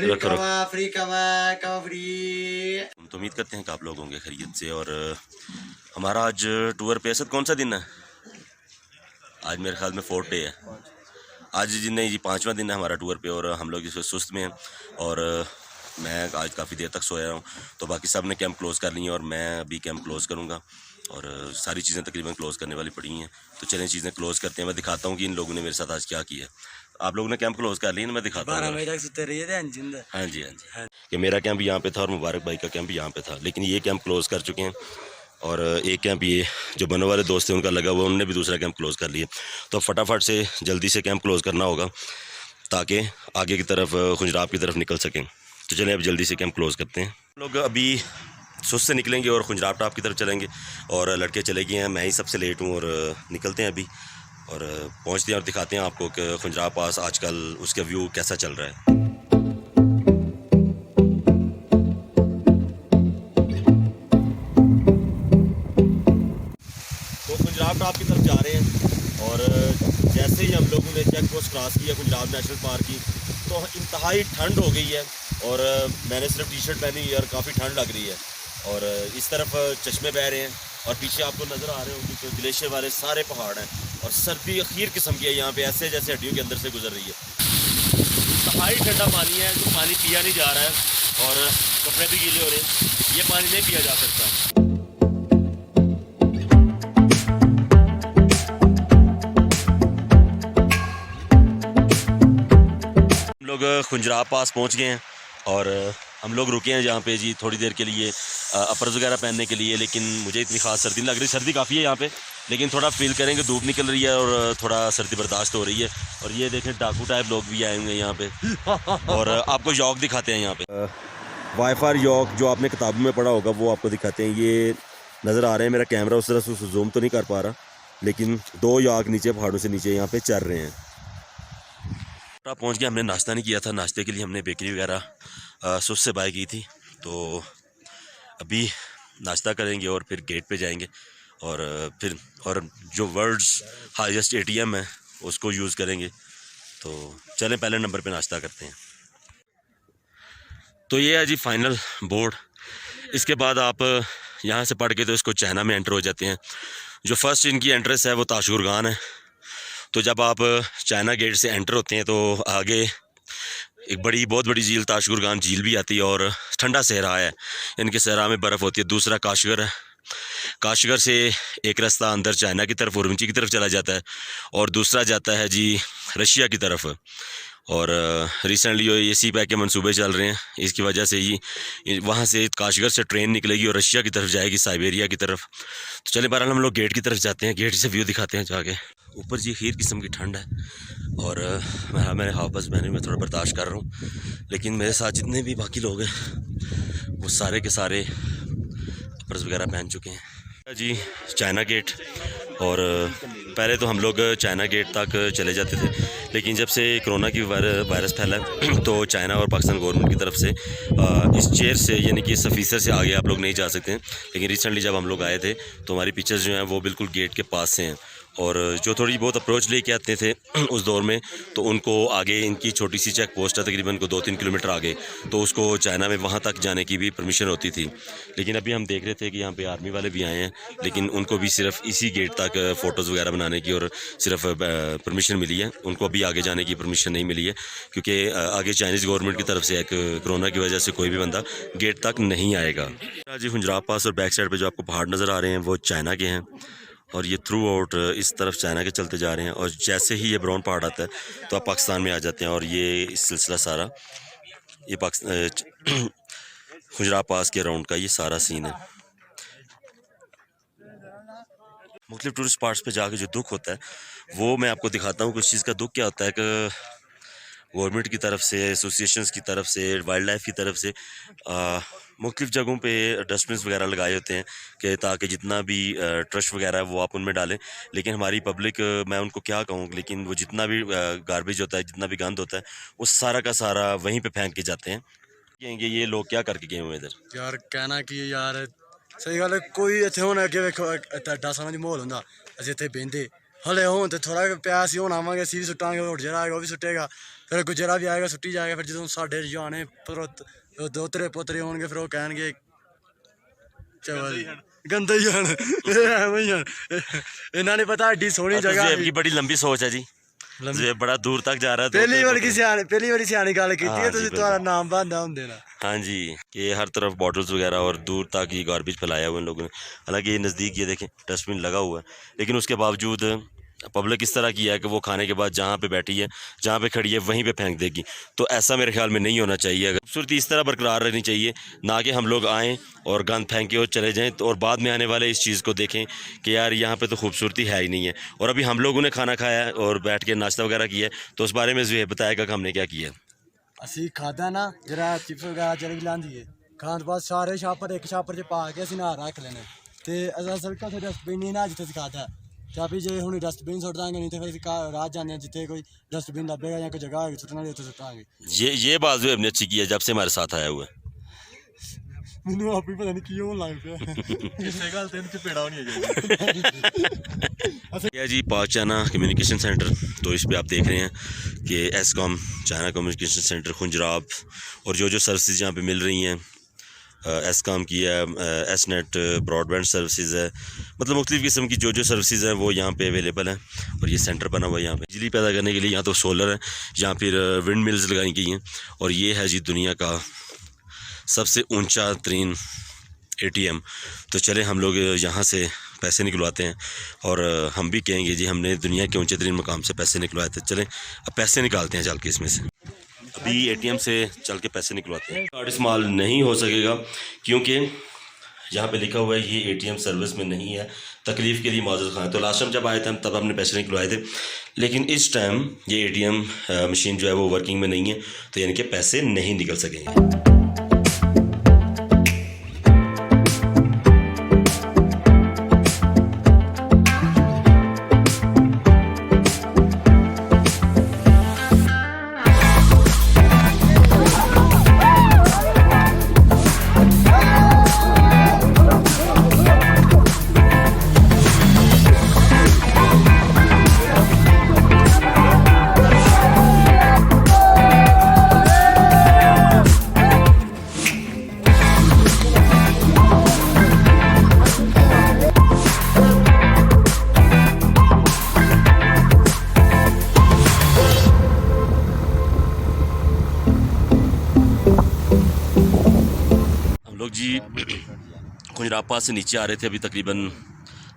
रखो रखो। फ्री कवा फ्री। हम तो उम्मीद करते हैं कि आप लोग होंगे खैरियत से। और हमारा आज टूर पे असद कौन सा दिन है? आज मेरे ख्याल में 4th डे है। आज जी नहीं जी 5वां दिन है हमारा टूर पे, और हम लोग इसमें सुस्त में हैं। और मैं आज काफ़ी देर तक सोया हूँ, तो बाकी सब ने कैंप क्लोज़ कर ली हैं और मैं अभी कैंप क्लोज़ करूँगा। और सारी चीज़ें तकरीबन क्लोज़ करने वाली पड़ी हैं, तो चलें चीज़ें क्लोज़ करते हैं। मैं दिखाता हूँ कि इन लोगों ने मेरे साथ आज क्या किया। आप लोगों ने कैंप क्लोज़ कर लिया ना, मैं दिखाता हूँ। हाँ जी हाँ जी, कि मेरा कैंप यहाँ पे था और मुबारक भाई का कैंप यहाँ पे था, लेकिन ये कैंप क्लोज़ कर चुके हैं। और एक कैंप ये जो बनने वाले दोस्त थे उनका लगा हुआ, उन्होंने भी दूसरा कैंप क्लोज़ कर लिया। तो फटाफट से जल्दी से कैंप क्लोज़ करना होगा ताकि आगे की तरफ खुजराब की तरफ निकल सकें। तो चलें अब जल्दी से कैंप क्लोज़ करते हैं। लोग अभी सुस्त से निकलेंगे और खुजराब टॉप की तरफ चलेंगे, और लड़के चले गए हैं, मैं ही सबसे लेट हूँ। और निकलते हैं अभी और पहुँचते हैं और दिखाते हैं आपको कि खुजराब पास आजकल उसका व्यू कैसा चल रहा है। तो खुजराब टॉप की तरफ जा रहे हैं, और जैसे ही हम लोगों ने चेक पोस्ट क्रॉस किया खुजराब नेशनल पार्क की, तो इंतहाई ठंड हो गई है। और मैंने सिर्फ टी शर्ट पहनी है और काफ़ी ठंड लग रही है। और इस तरफ चश्मे बह रहे हैं, और पीछे आपको नज़र आ रहे होंगे तो ग्लेशियर वाले सारे पहाड़ हैं, और सर्दी अखीर किस्म की है यहाँ पे, ऐसे जैसे हड्डियों के अंदर से गुजर रही है। इंतहाई ठंडा पानी है, जो पानी पिया नहीं जा रहा है और कपड़े भी गीले हो रहे हैं। ये पानी नहीं पिया जा सकता। हम लोग खुजराब पास पहुंच गए हैं, और हम लोग रुके हैं जहाँ पे जी थोड़ी देर के लिए अपर्स वगैरह पहनने के लिए। लेकिन मुझे इतनी ख़ास सर्दी नहीं लग रही, सर्दी काफ़ी है यहाँ पे, लेकिन थोड़ा फील करेंगे, धूप निकल रही है और थोड़ा सर्दी बर्दाश्त हो रही है। और ये देखें डाकू टाइप लोग भी आए हुए हैं यहाँ पे। और आपको यॉक दिखाते हैं यहाँ पे, वाईफार यॉक जो आपने किताबों में पढ़ा होगा वो आपको दिखाते हैं। ये नज़र आ रहे हैं, मेरा कैमरा उस तरह से जूम तो नहीं कर पा रहा, लेकिन 2 यॉक नीचे पहाड़ों से नीचे यहाँ पे चल रहे हैं। पहुंच गया, हमने नाश्ता नहीं किया था, नाश्ते के लिए हमने बेकरी वगैरह सुस्त से बाय की थी। तो अभी नाश्ता करेंगे और फिर गेट पे जाएंगे, और फिर और जो वर्ल्ड्स हाईएस्ट ATM है उसको यूज़ करेंगे। तो चलें पहले नंबर पे नाश्ता करते हैं। तो ये है जी फाइनल बोर्ड। इसके बाद आप यहाँ से पढ़ के तो इसको चाइना में एंटर हो जाते हैं। जो फर्स्ट इनकी एंट्रेंस है वो ताशगुरगान है। तो जब आप चाइना गेट से एंटर होते हैं तो आगे एक बहुत बड़ी झील ताशगुरगान झील भी आती है, और ठंडा सहरा है, इनके सहरा में बर्फ़ होती है। दूसरा काशगर है, काशगर से एक रास्ता अंदर चाइना की तरफ उर्मची की तरफ चला जाता है, और दूसरा जाता है जी रशिया की तरफ। और रिसेंटली ये सी पैक के मंसूबे चल रहे हैं, इसकी वजह से ही वहाँ से काशगर से ट्रेन निकलेगी और रशिया की तरफ जाएगी, साइबेरिया की तरफ। तो चले बहरहाल हम लोग गेट की तरफ जाते हैं, गेट से व्यू दिखाते हैं जाके। ऊपर जी खीर किस्म की ठंड है, और मेरे हाफस मैंने मैं थोड़ा बर्दाश्त कर रहा हूँ, लेकिन मेरे साथ जितने भी बाकी लोग हैं वो सारे के सारे अपर्स वगैरह पहन चुके हैं जी। चाइना गेट, और पहले तो हम लोग चाइना गेट तक चले जाते थे, लेकिन जब से कोरोना की वायरस फैला तो चाइना और पाकिस्तान गवर्नमेंट की तरफ से इस चेयर से यानी कि इस ऑफिसर से आगे आप लोग नहीं जा सकते हैं। लेकिन रिसेंटली जब हम लोग आए थे तो हमारी पिक्चर्स जो हैं वो बिल्कुल गेट के पास से हैं, और जो थोड़ी बहुत अप्रोच लेके आते थे उस दौर में तो उनको आगे इनकी छोटी सी चेक पोस्ट है तकरीबन को 2-3 किलोमीटर आगे, तो उसको चाइना में वहाँ तक जाने की भी परमिशन होती थी। लेकिन अभी हम देख रहे थे कि यहाँ पे आर्मी वाले भी आए हैं, लेकिन उनको भी सिर्फ इसी गेट तक फ़ोटोज़ वगैरह बनाने की और सिर्फ परमिशन मिली है, उनको अभी आगे जाने की परमिशन नहीं मिली है, क्योंकि आगे चाइनीज़ गवर्नमेंट की तरफ से एक कोरोना की वजह से कोई भी बंदा गेट तक नहीं आएगा जी। खुजराब पास और बैक साइड पर जो आपको पहाड़ नज़र आ रहे हैं वो चाइना के हैं, और ये थ्रू आउट इस तरफ चाइना के चलते जा रहे हैं। और जैसे ही ये ब्राउन पहाड़ आता है तो आप पाकिस्तान में आ जाते हैं, और ये इस सिलसिला सारा ये पाकिस्तान खुजराब पास के अराउंड का ये सारा सीन है। मुख्तलिफ टूरिस्ट स्पॉट्स पे जाके जो दुख होता है वो मैं आपको दिखाता हूँ कि उस चीज़ का दुख क्या होता है कि गवर्नमेंट की तरफ से, एसोसिएशंस की तरफ से, वाइल्ड लाइफ की तरफ से मुख्तलिफ़ जगहों पे डस्टबिन वगैरह लगाए होते हैं कि ताकि जितना भी ट्रश वगैरह है वो आप उनमें डालें। लेकिन हमारी पब्लिक, मैं उनको क्या कहूँ, लेकिन वो जितना भी गार्बेज होता है, जितना भी गंद होता है, वो सारा का सारा वहीं पे फेंक के जाते हैं। कहेंगे ये लोग क्या करके गए हुए इधर यार कहना कि यार सही गल है, कोई इत्थे होना कि वेखो एडा समा दी माहौल हुंदा, असीं इत्थे बेंदे हले होण ते थोड़ा प्यास ही होना आवांगे, असीं भी सुट्टांगे, होर जेह्ड़ा आएगा वो भी सुट्टेगा। ਫਿਰ ਗੁਜਰਾ ਵੀ ਆਏਗਾ ਸੁੱਟੀ ਜਾਏਗਾ। ਫਿਰ ਜਦੋਂ ਸਾਡੇ ਰੁਝਾਨੇ ਦੋਤਰੇ ਪੋਤਰੇ ਹੋਣਗੇ ਫਿਰ ਉਹ ਕਹਿਣਗੇ ਚਵਲ गंदे ही हन एवें ही हन इन्हां ने पता एडी सोहनी जगह ज़ुहैब की बड़ी लंबी सोच है जी। ज़ुहैब बड़ा दूर तक जा रहा है। पहली बारी सियानी गल कीती है तुसीं तुम्हारा नाम बनदा हुंदे ना। हाँ जी, कि हर तरफ बॉटल्स वगैरह और दूर तक ये गार्बेज फैलाया हुआ इन लोगों ने। हालांकि ये नज़दीक ये देखें डस्टबिन लगा हुआ है, लेकिन उसके बावजूद पब्लिक इस तरह की है कि वो खाने के बाद जहाँ पे बैठी है, जहाँ पे खड़ी है, वहीं पे फेंक देगी। तो ऐसा मेरे ख्याल में नहीं होना चाहिए। अगर खूबसूरती इस तरह बरकरार रहनी चाहिए, ना कि हम लोग आएँ और गंद फेंके और चले जाएँ तो और बाद में आने वाले इस चीज़ को देखें कि यार यहाँ पे तो खूबसूरती है ही नहीं है। और अभी हम लोगों ने खाना खाया है और बैठ के नाश्ता वगैरह किया है, तो उस बारे में ज़ुहैब बताएगा कि हमने क्या किया। ਅਸੀਂ ਖਾਦਾ ਨਾ ਜਿਹੜਾ ਚਿਪਸ ਵਗੈਰਾ ਚਰਬੀ ਲਾਂਦੀ ਹੈ ਖਾਣ ਤੋਂ ਬਾਅਦ ਸਾਰੇ ਛਾਪਰ ਇੱਕ ਛਾਪਰ 'ਚ ਪਾ ਕੇ ਅਸੀਂ ਨਾ ਰੱਖ ਲੈਣੇ ਤੇ ਅਸਲ ਕਾ ਤੇ ਡਸਟਬਿਨ ਨਹੀਂ ਨਾ ਜਿੱਥੇ ਅਸੀਂ ਖਾਦਾ ਤੇ ਆਪੀ ਜੇ ਹੁਣ ਡਸਟਬਿਨ ਸੁੱਟ ਦਾਂਗੇ ਨਹੀਂ ਤੇ ਫਿਰ ਅਸੀਂ ਰਾਤ ਜਾਂਦੇ ਹਾਂ ਜਿੱਥੇ ਕੋਈ डस्टबिन ਲੱਭੇਗਾ ਜਾਂ ਕੋਈ ਜਗ੍ਹਾ ਹੋਏਗੀ ਸੁੱਟਣ ਵਾਲੀ ਉੱਥੇ ਸੁੱਟਾਂਗੇ। ये बात ज़ुहैब ने अच्छी की है जब से हमारे साथ आया हुआ है। ਮੈਨੂੰ ਆਪੀ ਪਤਾ ਨਹੀਂ ਕੀ ਹੋਣ ਲੱਗ ਪਿਆ ਕਿਸੇ ਗੱਲ ਤੇ ਚਪੇੜਾ ਹੋਣੀ ਹੈ यह जी पाक चाइना कम्युनिकेशन सेंटर, तो इस पे आप देख रहे हैं कि एसकॉम चाइना कम्युनिकेशन सेंटर खुंजराब और जो सर्विसेज यहाँ पे मिल रही हैं एसकॉम की है, एसनेट ब्रॉडबैंड सर्विसेज है, मतलब मुख्तलिफ़ किस्म की जो सर्विसेज हैं वो यहाँ पे अवेलेबल हैं। और ये सेंटर बना हुआ है यहाँ पे बिजली पैदा करने के लिए। यहाँ तो सोलर है या फिर विंड मिल्स लगाई गई हैं। और ये है जी दुनिया का सबसे ऊंचा तरीन ATM। तो चले हम लोग यहाँ से पैसे निकलवाते हैं और हम भी कहेंगे जी हमने दुनिया के ऊंचे तरीन मकाम से पैसे निकलवाए थे। चलें अब पैसे निकालते हैं चल के इसमें से। अभी ATM से चल के पैसे निकलवाते हैं। कार्ड इस्तेमाल नहीं हो सकेगा क्योंकि यहाँ पे लिखा हुआ है ये ATM सर्विस में नहीं है, तकलीफ़ के लिए माज़रत खाएं। तो लास्ट टाइम जब आए थे हम तब हमने पैसे निकलवाए थे, लेकिन इस टाइम ये ATM मशीन जो है वो वर्किंग में नहीं है, तो यानी कि पैसे नहीं निकल सकेंगे। लोग जी खुजराब पास से नीचे आ रहे थे, अभी तकरीबन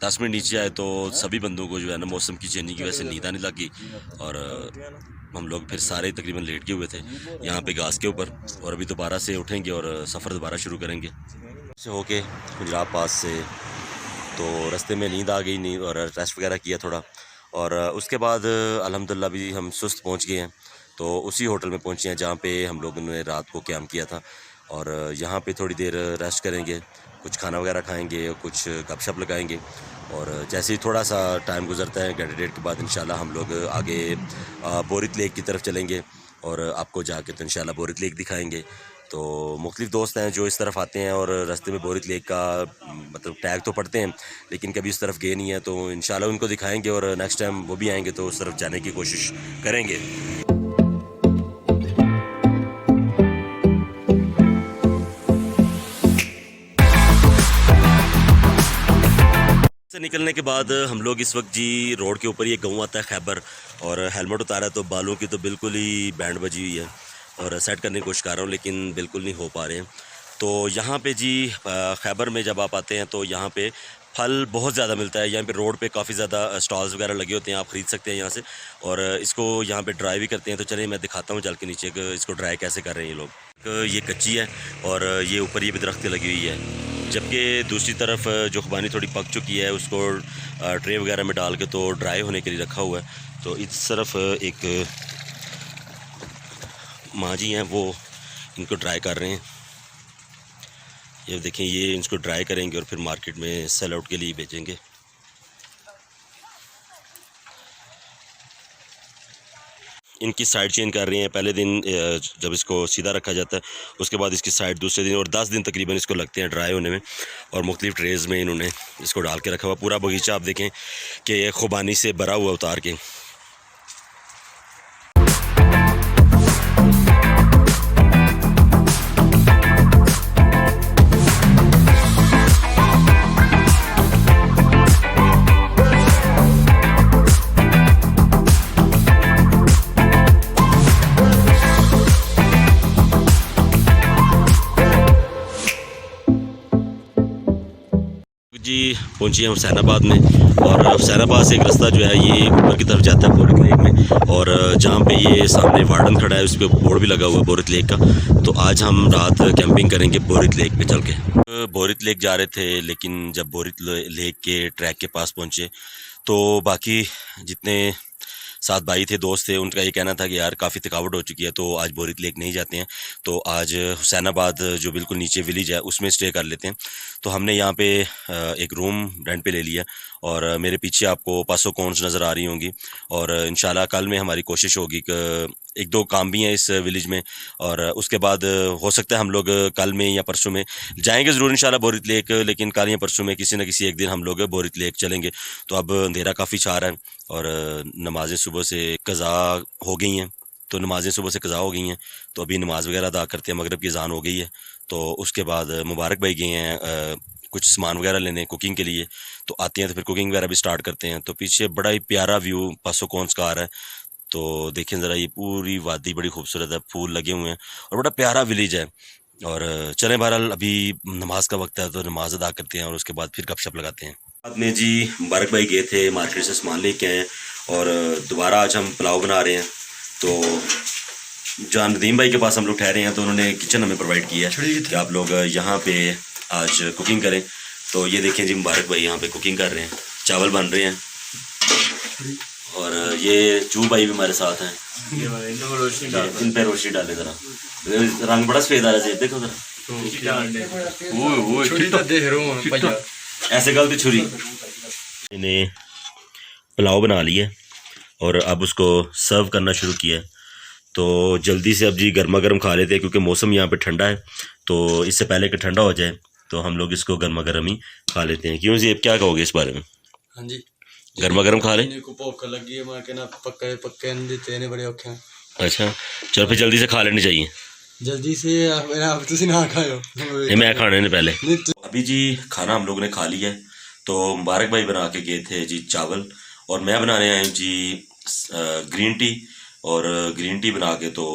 10 मिनट नीचे आए तो सभी बंदों को जो है ना मौसम की चेंजिंग की वजह से नींद आने लगी और हम लोग फिर सारे तकरीबन लेट के हुए थे यहाँ पे घास के ऊपर। और अभी दोबारा से उठेंगे और सफ़र दोबारा शुरू करेंगे से होके खुजराब पास से। तो रास्ते में नींद आ गई नहीं और रेस्ट वगैरह किया थोड़ा, और उसके बाद अल्हम्दुलिल्लाह भी हम सुस्त पहुँच गए हैं। तो उसी होटल में पहुँचे हैं जहाँ पे हम लोगों ने रात को क़याम किया था, और यहाँ पे थोड़ी देर रेस्ट करेंगे, कुछ खाना वगैरह खाएंगे, कुछ गपशप लगाएंगे। और जैसे ही थोड़ा सा टाइम गुजरता है घंटे डेढ़ के बाद इंशाल्लाह हम लोग आगे बोरित लेक की तरफ चलेंगे और आपको जाके तो इंशाल्लाह बोरित लेक दिखाएंगे। तो मुख्तलिफ दोस्त हैं जो इस तरफ आते हैं और रास्ते में बोरित लेक का मतलब टैग तो पढ़ते हैं, लेकिन कभी उस तरफ गए नहीं हैं, तो इंशाल्लाह उनको दिखाएंगे और नेक्स्ट टाइम वो भी आएंगे तो उस तरफ जाने की कोशिश करेंगे। से निकलने के बाद हम लोग इस वक्त जी रोड के ऊपर ये गाँव आता है खैबर, और हेलमेट उतारा तो बालों की तो बिल्कुल ही बैंड बजी हुई है और सेट करने की कोशिश कर रहा हूँ लेकिन बिल्कुल नहीं हो पा रहे हैं। तो यहाँ पे जी खैबर में जब आप आते हैं तो यहाँ पे फल बहुत ज़्यादा मिलता है। यहाँ पे रोड पे काफ़ी ज़्यादा स्टॉल्स वगैरह लगे होते हैं, आप ख़रीद सकते हैं यहाँ से, और इसको यहाँ पे ड्राई भी करते हैं। तो चलिए मैं दिखाता हूँ चल के नीचे कि इसको ड्राई कैसे कर रहे हैं ये लोग। ये कच्ची है और ये ऊपर ये भी दरख्तें लगी हुई है, जबकि दूसरी तरफ जो खुबानी थोड़ी पक चुकी है उसको ट्रे वगैरह में डाल के तो ड्राई होने के लिए रखा हुआ है। तो इस तरफ एक माँ जी हैं वो इनको ड्राई कर रहे हैं। ये देखें ये इसको ड्राई करेंगे और फिर मार्केट में सेल आउट के लिए भेजेंगे। इनकी साइड चेंज कर रहे हैं। पहले दिन जब इसको सीधा रखा जाता है उसके बाद इसकी साइड दूसरे दिन, और 10 दिन तकरीबन इसको लगते हैं ड्राई होने में, और मुख्तलिफ ट्रेज़ में इन्होंने इसको डाल के रखा हुआ। पूरा बगीचा आप देखें कि खुबानी से भरा हुआ उतार के। जी पहुंची हैं हुसैनाबाद में, और हुसैनाबाद से एक रास्ता जो है ये ऊपर की तरफ जाता है बोरित लेक में, और जहाँ पे ये सामने वार्डन खड़ा है उस पर बोर्ड भी लगा हुआ है बोरित लेक का। तो आज हम रात कैंपिंग करेंगे बोरित लेक पे चल के। बोरित लेक जा रहे थे, लेकिन जब बोरित लेक के ट्रैक के पास पहुँचे तो बाकी जितने साथ भाई थे, दोस्त थे, उनका ये कहना था कि यार काफ़ी थकावट हो चुकी है तो आज बोरित लेक नहीं जाते हैं, तो आज हुसैनाबाद जो बिल्कुल नीचे विलेज है उसमें स्टे कर लेते हैं। तो हमने यहाँ पे एक रूम रेंट पे ले लिया, और मेरे पीछे आपको पासो कॉर्न्स नज़र आ रही होंगी, और इंशाल्लाह कल में हमारी कोशिश होगी कि एक दो काम भी हैं इस विलेज में, और उसके बाद हो सकता है हम लोग कल में या परसों में जाएंगे ज़रूर इंशाल्लाह बोरित लेक, लेकिन कल या परसों में किसी न किसी एक दिन हम लोग बोरित लेक चलेंगे। तो अब अंधेरा काफ़ी छा रहा है, और नमाज़ें सुबह से कज़ा हो गई हैं, तो नमाज़ें सुबह से कज़ा हो गई हैं, तो अभी नमाज़ वगैरह अदा करते हैं, मगरिब की अज़ान हो गई है। तो उसके बाद मुबारक भाई गए हैं कुछ सामान वगैरह लेने कुकिंग के लिए, तो आते हैं तो फिर कुकिंग वगैरह भी स्टार्ट करते हैं। तो पीछे बड़ा ही प्यारा व्यू पासो कॉर्न्स का आ रहा है, तो देखें ज़रा, ये पूरी वादी बड़ी खूबसूरत है, फूल लगे हुए हैं और बड़ा प्यारा विलेज है। और चलें बहरहाल अभी नमाज का वक्त है तो नमाज अदा करते हैं और उसके बाद फिर गपशप लगाते हैं। बाद में जी मुबारक भाई गए थे मार्केट से सामान लेके आए, और दोबारा आज हम पुलाव बना रहे हैं। तो जहाँ नदीम भाई के पास हम लोग ठहरे हैं तो उन्होंने किचन हमें प्रोवाइड किया है कि आप लोग यहाँ पे आज कुकिंग करें। तो ये देखें जी मुबारक भाई यहाँ पे कुकिंग कर रहे हैं, चावल बन रहे हैं, और ये चू भाई भी हमारे साथ हैं। इन पे रोशनी डालें ज़रा, रंग बड़ा सफेद आ रहा है, देखो ज़रा, ऐसे गलती छुरी। इन्हें पुलाव बना लिया और अब उसको सर्व करना शुरू किया। तो जल्दी से अब जी गर्मा गर्म खा लेते हैं, क्योंकि मौसम यहाँ पे ठंडा है, तो इससे पहले कि ठंडा हो जाए तो हम लोग इसको गर्मा गर्म ही खा लेते हैं। क्यों जी, अब क्या कहोगे इस बारे में? हाँ जी, गर्मा गर्म खा लें। को भूख लगी है, मैं कहना पक्के पक्के नहीं देते ने बड़े औखे हैं। अच्छा चलो फिर जल्दी से खा लेनी चाहिए। जल्दी से आप तुसी ना खाओ, नहीं मैं खाने ने पहले। नहीं अभी जी खाना हम लोग ने खा लिया है। तो मुबारक भाई बना के गए थे जी चावल, और मैं बनाने आया हूँ जी ग्रीन टी, और ग्रीन टी बना के तो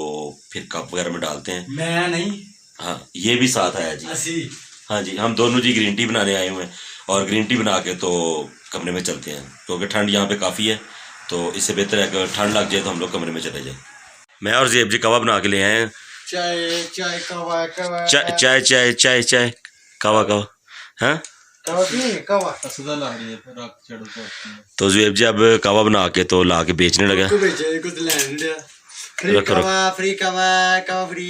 फिर कप वगैरह में डालते हैं। मैं नहीं, हाँ ये भी साथ आया जी। असी हाँ जी, हम दोनों जी ग्रीन टी बनाने आए हुए हैं, और ग्रीन टी बना के तो कमरे में चलते हैं, क्योंकि ठंड यहाँ पे काफ़ी है, तो इससे बेहतर है कि ठंड लग जाए तो हम लोग कमरे में चले जाएं। मैं और जेब जी कवा बना के ले आए हैं। चाय चाय कवा कवा चाय चाय चाय चाय चाय कवा कवा, हाँ कवा भी कवा तो जेब जी अब कवा बना के तो ला के बेचने लगा। को बेचे कुछ लेने दिया, फ्री रखो, रखो। कवा फ्री कवा कवा फ्री।